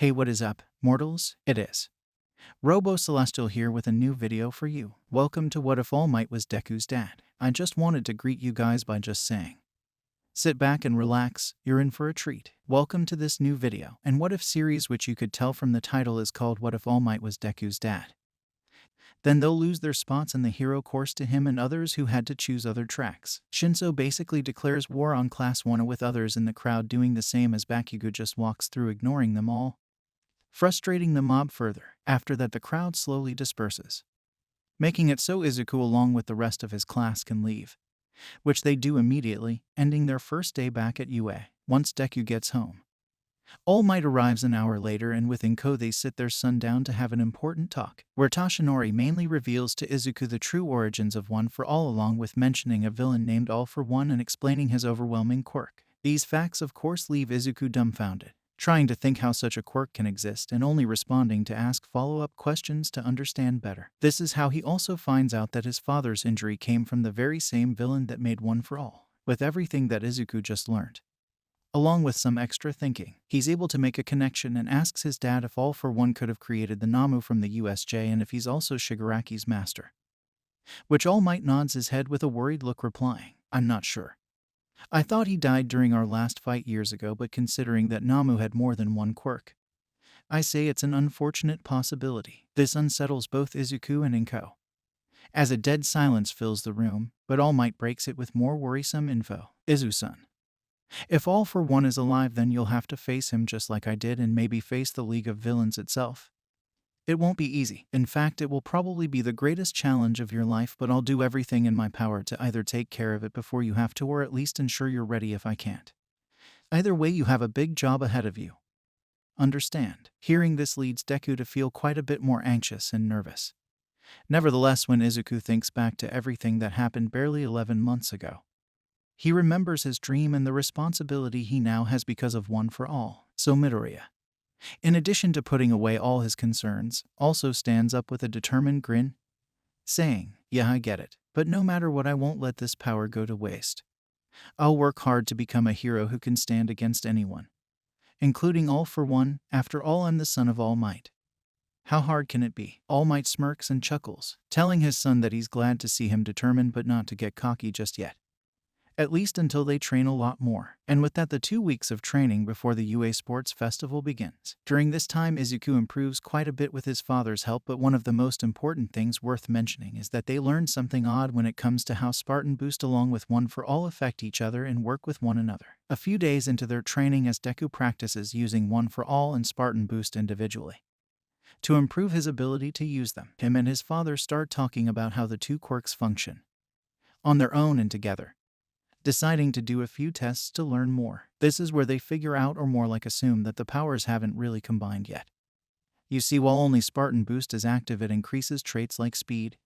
Hey, what is up, mortals? It is Robo Celestial here with a new video for you. Welcome to What If All Might Was Deku's dad. I just wanted to greet you guys by just saying, sit back and relax, you're in for a treat. Welcome to this new video and what if series, which you could tell from the title is called What If All Might Was Deku's dad. Then they'll lose their spots in the hero course to him and others who had to choose other tracks. Shinso basically declares war on Class 1 with others in the crowd doing the same as Bakugo just walks through ignoring them all, frustrating the mob further. After that, the crowd slowly disperses, making it so Izuku along with the rest of his class can leave, which they do immediately, ending their first day back at UA. Once Deku gets home, All Might arrives an hour later, and with Inko they sit their son down to have an important talk, where Toshinori mainly reveals to Izuku the true origins of One for All along with mentioning a villain named All for One and explaining his overwhelming quirk. These facts of course leave Izuku dumbfounded, trying to think how such a quirk can exist and only responding to ask follow-up questions to understand better. This is how he also finds out that his father's injury came from the very same villain that made One for All. With everything that Izuku just learned, along with some extra thinking, he's able to make a connection and asks his dad if All for One could have created the Namu from the USJ and if he's also Shigaraki's master. Which All Might nods his head with a worried look, replying, "I'm not sure. I thought he died during our last fight years ago, but considering that Namu had more than one quirk, I say it's an unfortunate possibility." This unsettles both Izuku and Inko, as a dead silence fills the room, but All Might breaks it with more worrisome info. "Izu-san, if All for One is alive, then you'll have to face him just like I did and maybe face the League of Villains itself. It won't be easy. In fact, it will probably be the greatest challenge of your life, but I'll do everything in my power to either take care of it before you have to or at least ensure you're ready if I can't. Either way, you have a big job ahead of you. Understand?" Hearing this leads Deku to feel quite a bit more anxious and nervous. Nevertheless, when Izuku thinks back to everything that happened barely 11 months ago, he remembers his dream and the responsibility he now has because of One for All. So Midoriya, in addition to putting away all his concerns, also stands up with a determined grin, saying, "Yeah, I get it, but no matter what, I won't let this power go to waste. I'll work hard to become a hero who can stand against anyone, including All for One. After all, I'm the son of All Might. How hard can it be?" All Might smirks and chuckles, telling his son that he's glad to see him determined but not to get cocky just yet, at least until they train a lot more. And with that, the 2 weeks of training before the UA Sports Festival begins. During this time, Izuku improves quite a bit with his father's help, but one of the most important things worth mentioning is that they learn something odd when it comes to how Spartan Boost along with One for All affect each other and work with one another. A few days into their training, as Deku practices using One for All and Spartan Boost individually to improve his ability to use them, him and his father start talking about how the two quirks function on their own and together, deciding to do a few tests to learn more. This is where they figure out, or more like assume, that the powers haven't really combined yet. You see, while only Spartan Boost is active, it increases traits like speed,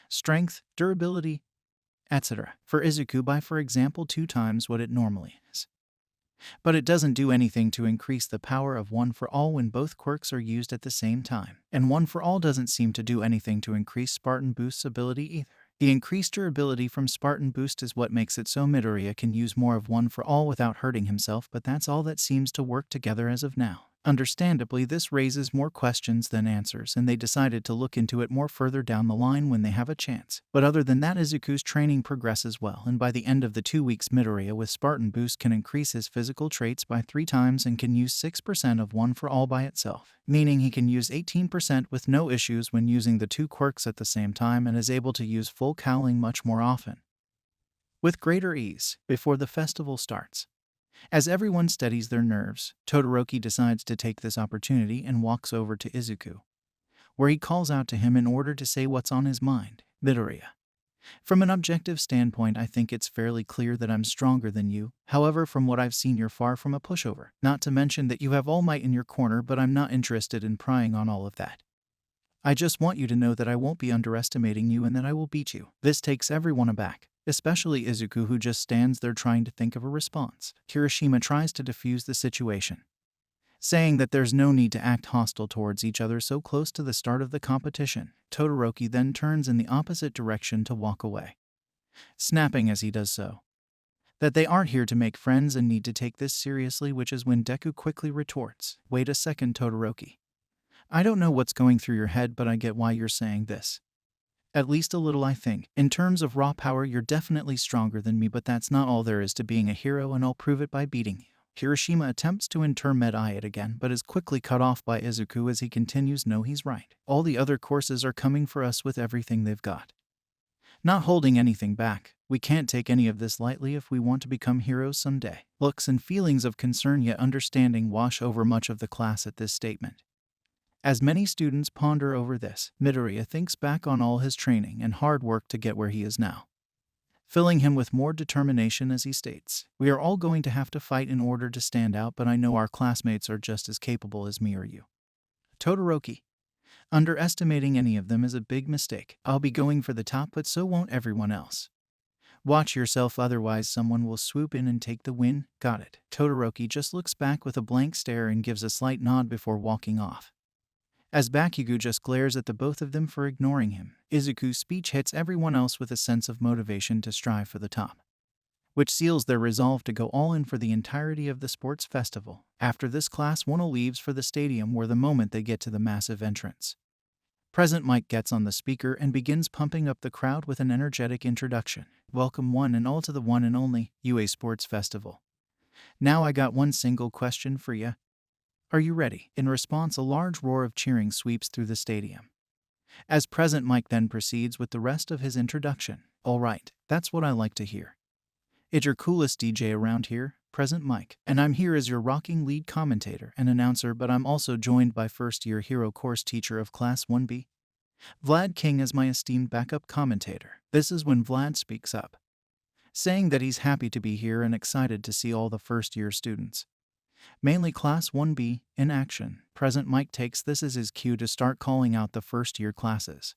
strength, durability, etc. for Izuku by, for example, 2 times what it normally is. But it doesn't do anything to increase the power of One for All when both quirks are used at the same time. And One for All doesn't seem to do anything to increase Spartan Boost's ability either. The increased durability from Spartan Boost is what makes it so Midoriya can use more of One for All without hurting himself, but that's all that seems to work together as of now. Understandably, this raises more questions than answers, and they decided to look into it more further down the line when they have a chance. But other than that, Izuku's training progresses well, and by the end of the 2 weeks, Midoriya with Spartan Boost can increase his physical traits by 3 times and can use 6% of One for All by itself, meaning he can use 18% with no issues when using the 2 quirks at the same time, and is able to use full cowling much more often, with greater ease, before the festival starts. As everyone steadies their nerves, Todoroki decides to take this opportunity and walks over to Izuku, where he calls out to him in order to say what's on his mind. "Midoriya, from an objective standpoint, I think it's fairly clear that I'm stronger than you. However, from what I've seen, you're far from a pushover. Not to mention that you have All Might in your corner, but I'm not interested in prying on all of that. I just want you to know that I won't be underestimating you and that I will beat you." This takes everyone aback, especially Izuku, who just stands there trying to think of a response. Kirishima tries to defuse the situation, saying that there's no need to act hostile towards each other so close to the start of the competition. Todoroki then turns in the opposite direction to walk away, snapping as he does so, that they aren't here to make friends and need to take this seriously, which is when Deku quickly retorts, "Wait a second, Todoroki. I don't know what's going through your head, but I get why you're saying this. At least a little, I think. In terms of raw power, you're definitely stronger than me, but that's not all there is to being a hero, and I'll prove it by beating you." Hiroshima attempts to intermedi it again, but is quickly cut off by Izuku as he continues, "No, he's right. All the other courses are coming for us with everything they've got. Not holding anything back. We can't take any of this lightly if we want to become heroes someday." Looks and feelings of concern yet understanding wash over much of the class at this statement. As many students ponder over this, Midoriya thinks back on all his training and hard work to get where he is now, filling him with more determination as he states, "We are all going to have to fight in order to stand out, but I know our classmates are just as capable as me or you. Todoroki, underestimating any of them is a big mistake. I'll be going for the top, but so won't everyone else. Watch yourself, otherwise someone will swoop in and take the win. Got it." Todoroki just looks back with a blank stare and gives a slight nod before walking off. As Bakugo just glares at the both of them for ignoring him, Izuku's speech hits everyone else with a sense of motivation to strive for the top, which seals their resolve to go all in for the entirety of the sports festival. After this, Class 1 leaves for the stadium, where the moment they get to the massive entrance, President Mike gets on the speaker and begins pumping up the crowd with an energetic introduction. "Welcome one and all to the one and only UA Sports Festival. Now I got one single question for ya. Are you ready?" In response, a large roar of cheering sweeps through the stadium, as President Mike then proceeds with the rest of his introduction. "All right, that's what I like to hear. It's your coolest DJ around here, President Mike, and I'm here as your rocking lead commentator and announcer, but I'm also joined by first-year hero course teacher of Class 1B, Vlad King, as my esteemed backup commentator." This is when Vlad speaks up, saying that he's happy to be here and excited to see all the first-year students, mainly Class 1B, in action. President Mike takes this as his cue to start calling out the first-year classes,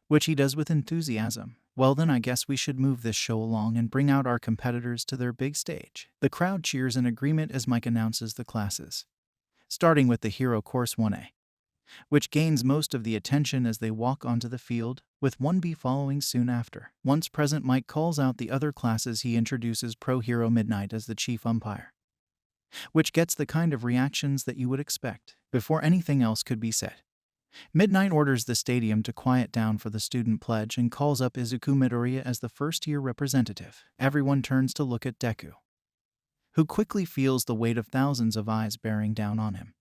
which he does with enthusiasm. "Well then, I guess we should move this show along and bring out our competitors to their big stage." The crowd cheers in agreement as Mike announces the classes, starting with the Hero Course 1A, which gains most of the attention as they walk onto the field, with 1B following soon after. Once President Mike calls out the other classes, he introduces Pro Hero Midnight as the chief umpire, which gets the kind of reactions that you would expect. Before anything else could be said, Midnight orders the stadium to quiet down for the student pledge and calls up Izuku Midoriya as the first-year representative. Everyone turns to look at Deku, who quickly feels the weight of thousands of eyes bearing down on him,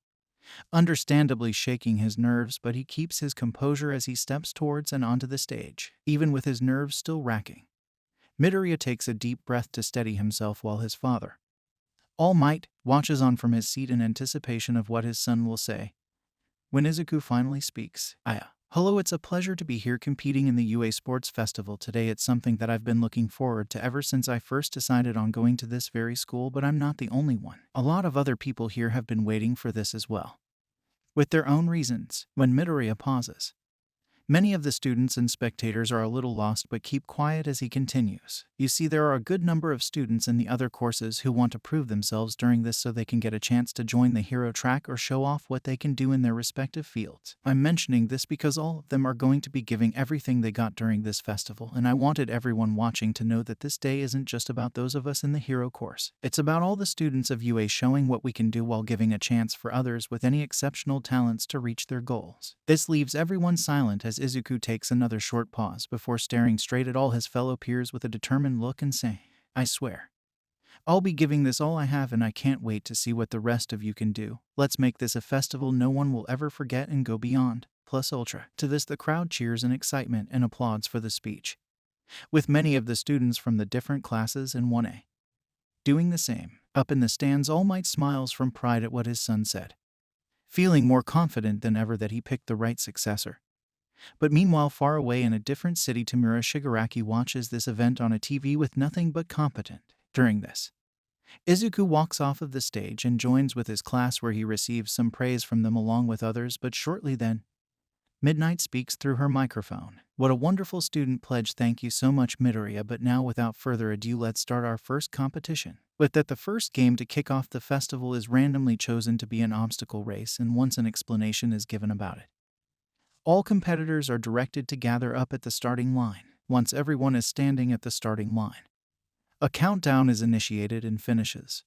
understandably shaking his nerves, but he keeps his composure as he steps towards and onto the stage, even with his nerves still racking. Midoriya takes a deep breath to steady himself while his father, All Might, watches on from his seat in anticipation of what his son will say. When Izuku finally speaks, "Hello, it's a pleasure to be here competing in the UA Sports Festival today. It's something that I've been looking forward to ever since I first decided on going to this very school, but I'm not the only one. A lot of other people here have been waiting for this as well, with their own reasons." When Midoriya pauses, many of the students and spectators are a little lost but keep quiet as he continues. "You see, there are a good number of students in the other courses who want to prove themselves during this so they can get a chance to join the hero track or show off what they can do in their respective fields. I'm mentioning this because all of them are going to be giving everything they got during this festival, and I wanted everyone watching to know that this day isn't just about those of us in the hero course. It's about all the students of UA showing what we can do while giving a chance for others with any exceptional talents to reach their goals." This leaves everyone silent as Izuku takes another short pause before staring straight at all his fellow peers with a determined look and saying, "I swear, I'll be giving this all I have, and I can't wait to see what the rest of you can do. Let's make this a festival no one will ever forget and go beyond, plus ultra." To this, the crowd cheers in excitement and applauds for the speech, with many of the students from the different classes in 1A doing the same. Up in the stands, All Might smiles from pride at what his son said, feeling more confident than ever that he picked the right successor. But meanwhile, far away in a different city, Tamura Shigaraki watches this event on a TV with nothing but competent. During this, Izuku walks off of the stage and joins with his class, where he receives some praise from them along with others, but shortly then, Midnight speaks through her microphone. "What a wonderful student pledge. Thank you so much, Midoriya, but now without further ado, let's start our first competition." With that, the first game to kick off the festival is randomly chosen to be an obstacle race, and once an explanation is given about it, all competitors are directed to gather up at the starting line. Once everyone is standing at the starting line, A countdown is initiated and finishes,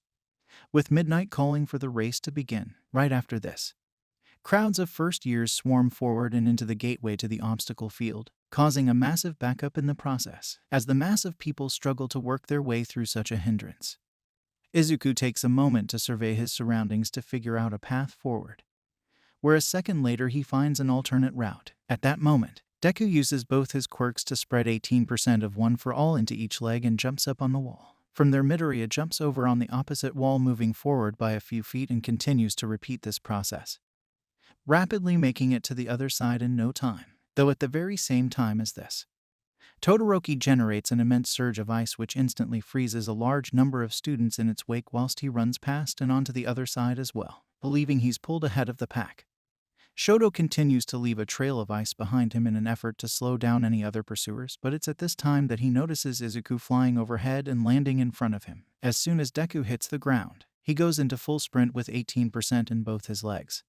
with midnight calling for the race to begin. Right after this, crowds of first years swarm forward and into the gateway to the obstacle field, causing a massive backup in the process, as the mass of people struggle to work their way through such a hindrance. Izuku takes a moment to survey his surroundings to figure out a path forward, where a second later he finds an alternate route. At that moment, Deku uses both his quirks to spread 18% of one for all into each leg and jumps up on the wall. From there, Midoriya jumps over on the opposite wall, moving forward by a few feet, and continues to repeat this process, rapidly making it to the other side in no time. Though at the very same time as this, Todoroki generates an immense surge of ice which instantly freezes a large number of students in its wake whilst he runs past and onto the other side as well, believing he's pulled ahead of the pack. Shoto continues to leave a trail of ice behind him in an effort to slow down any other pursuers, but it's at this time that he notices Izuku flying overhead and landing in front of him. As soon as Deku hits the ground, he goes into full sprint with 18% in both his legs,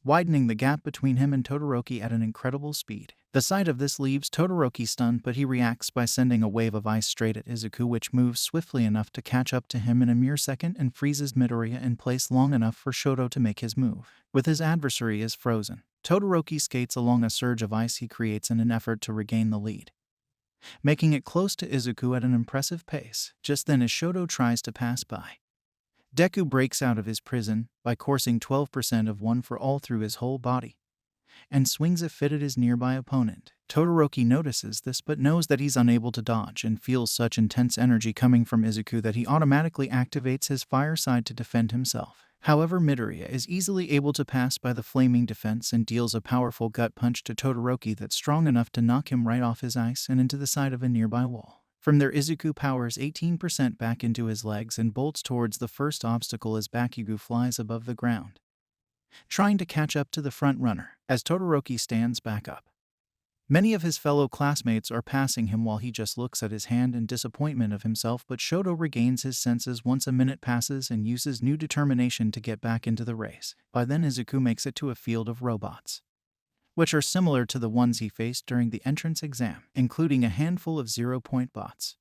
widening the gap between him and Todoroki at an incredible speed. The sight of this leaves Todoroki stunned, but he reacts by sending a wave of ice straight at Izuku, which moves swiftly enough to catch up to him in a mere second and freezes Midoriya in place long enough for Shoto to make his move. With his adversary as frozen, Todoroki skates along a surge of ice he creates in an effort to regain the lead, making it close to Izuku at an impressive pace. Just then, as Shoto tries to pass by, Deku breaks out of his prison by coursing 12% of one for all through his whole body and swings a fit at his nearby opponent. Todoroki notices this but knows that he's unable to dodge and feels such intense energy coming from Izuku that he automatically activates his fire side to defend himself. However, Midoriya is easily able to pass by the flaming defense and deals a powerful gut punch to Todoroki that's strong enough to knock him right off his ice and into the side of a nearby wall. From there, Izuku powers 18% back into his legs and bolts towards the first obstacle as Bakugo flies above the ground, trying to catch up to the front runner. As Todoroki stands back up, many of his fellow classmates are passing him while he just looks at his hand in disappointment of himself, but Shoto regains his senses once a minute passes and uses new determination to get back into the race. By then, Izuku makes it to a field of robots, which are similar to the ones he faced during the entrance exam, including a handful of 0-point bots,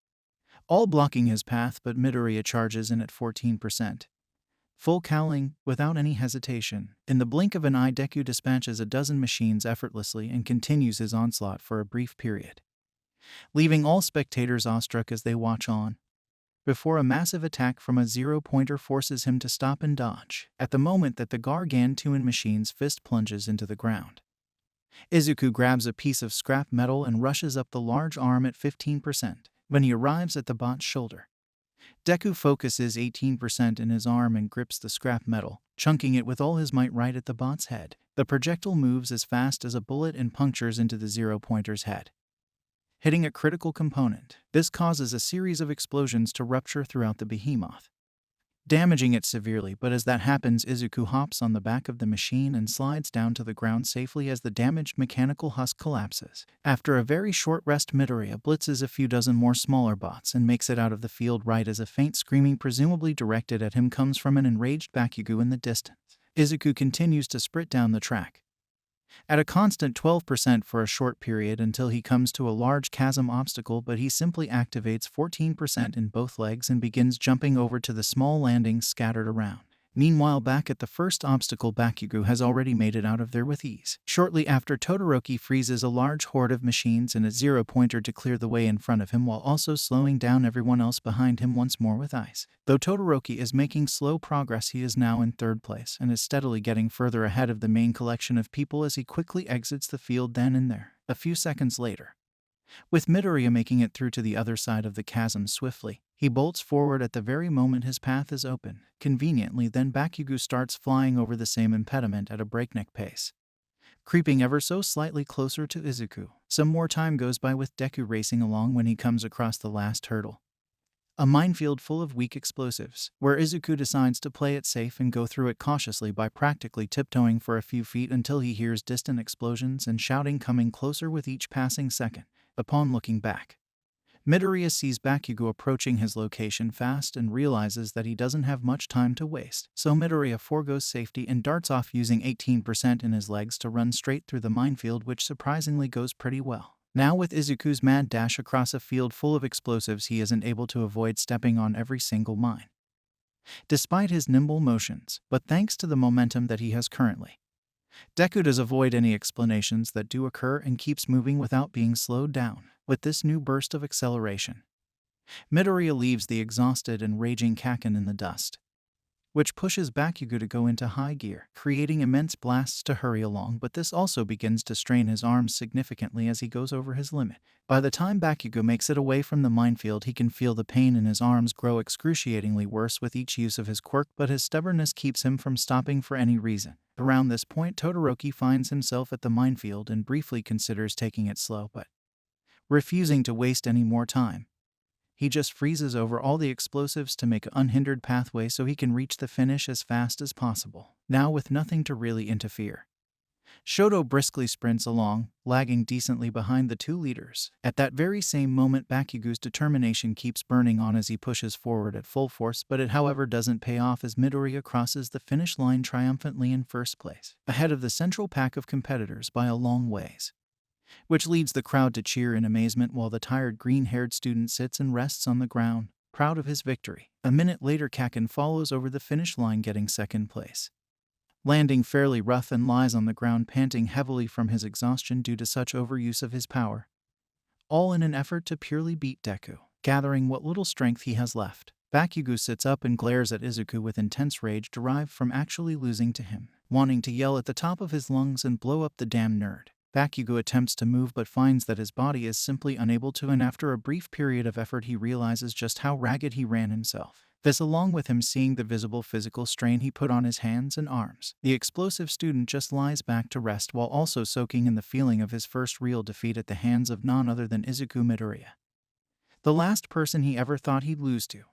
all blocking his path, but Midoriya charges in at 14%. Full cowling, without any hesitation. In the blink of an eye, Deku dispatches a dozen machines effortlessly and continues his onslaught for a brief period, leaving all spectators awestruck as they watch on, before a massive attack from a 0-pointer forces him to stop and dodge. At the moment that the Gargantuan machine's fist plunges into the ground, Izuku grabs a piece of scrap metal and rushes up the large arm at 15%. When he arrives at the bot's shoulder, Deku focuses 18% in his arm and grips the scrap metal, chunking it with all his might right at the bot's head. The projectile moves as fast as a bullet and punctures into the 0-pointer's head, hitting a critical component. This causes a series of explosions to rupture throughout the behemoth, damaging it severely, but as that happens, Izuku hops on the back of the machine and slides down to the ground safely as the damaged mechanical husk collapses. After a very short rest, Midoriya blitzes a few dozen more smaller bots and makes it out of the field right as a faint screaming presumably directed at him comes from an enraged Bakugo in the distance. Izuku continues to sprint down the track at a constant 12% for a short period until he comes to a large chasm obstacle, but he simply activates 14% in both legs and begins jumping over to the small landings scattered around. Meanwhile, back at the first obstacle, Bakugo has already made it out of there with ease. Shortly after, Todoroki freezes a large horde of machines and a 0-pointer to clear the way in front of him while also slowing down everyone else behind him once more with ice. Though Todoroki is making slow progress, he is now in third place and is steadily getting further ahead of the main collection of people as he quickly exits the field then and there. A few seconds later, with Midoriya making it through to the other side of the chasm swiftly, he bolts forward at the very moment his path is open. Conveniently, then Bakugo starts flying over the same impediment at a breakneck pace, creeping ever so slightly closer to Izuku. Some more time goes by with Deku racing along when he comes across the last hurdle, a minefield full of weak explosives, where Izuku decides to play it safe and go through it cautiously by practically tiptoeing for a few feet until he hears distant explosions and shouting coming closer with each passing second. Upon looking back, Midoriya sees Bakugo approaching his location fast and realizes that he doesn't have much time to waste. So Midoriya forgoes safety and darts off using 18% in his legs to run straight through the minefield, which surprisingly goes pretty well. Now with Izuku's mad dash across a field full of explosives, he isn't able to avoid stepping on every single mine. Despite his nimble motions, but thanks to the momentum that he has currently, Deku does avoid any explanations that do occur and keeps moving without being slowed down. With this new burst of acceleration, Midoriya leaves the exhausted and raging Kaken in the dust, which pushes Bakugo to go into high gear, creating immense blasts to hurry along, but this also begins to strain his arms significantly as he goes over his limit. By the time Bakugo makes it away from the minefield, he can feel the pain in his arms grow excruciatingly worse with each use of his quirk, but his stubbornness keeps him from stopping for any reason. Around this point, Todoroki finds himself at the minefield and briefly considers taking it slow, but refusing to waste any more time, he just freezes over all the explosives to make an unhindered pathway so he can reach the finish as fast as possible. Now with nothing to really interfere, Shoto briskly sprints along, lagging decently behind the two leaders. At that very same moment, Bakugo's determination keeps burning on as he pushes forward at full force, but it however doesn't pay off as Midoriya crosses the finish line triumphantly in first place, ahead of the central pack of competitors by a long ways, which leads the crowd to cheer in amazement while the tired green-haired student sits and rests on the ground, proud of his victory. A minute later, Kaken follows over the finish line, getting second place, landing fairly rough and lies on the ground panting heavily from his exhaustion due to such overuse of his power, all in an effort to purely beat Deku. Gathering what little strength he has left, Bakugo sits up and glares at Izuku with intense rage derived from actually losing to him, wanting to yell at the top of his lungs and blow up the damn nerd. Bakugo attempts to move but finds that his body is simply unable to, and after a brief period of effort he realizes just how ragged he ran himself. This, along with him seeing the visible physical strain he put on his hands and arms. The explosive student just lies back to rest while also soaking in the feeling of his first real defeat at the hands of none other than Izuku Midoriya, the last person he ever thought he'd lose to.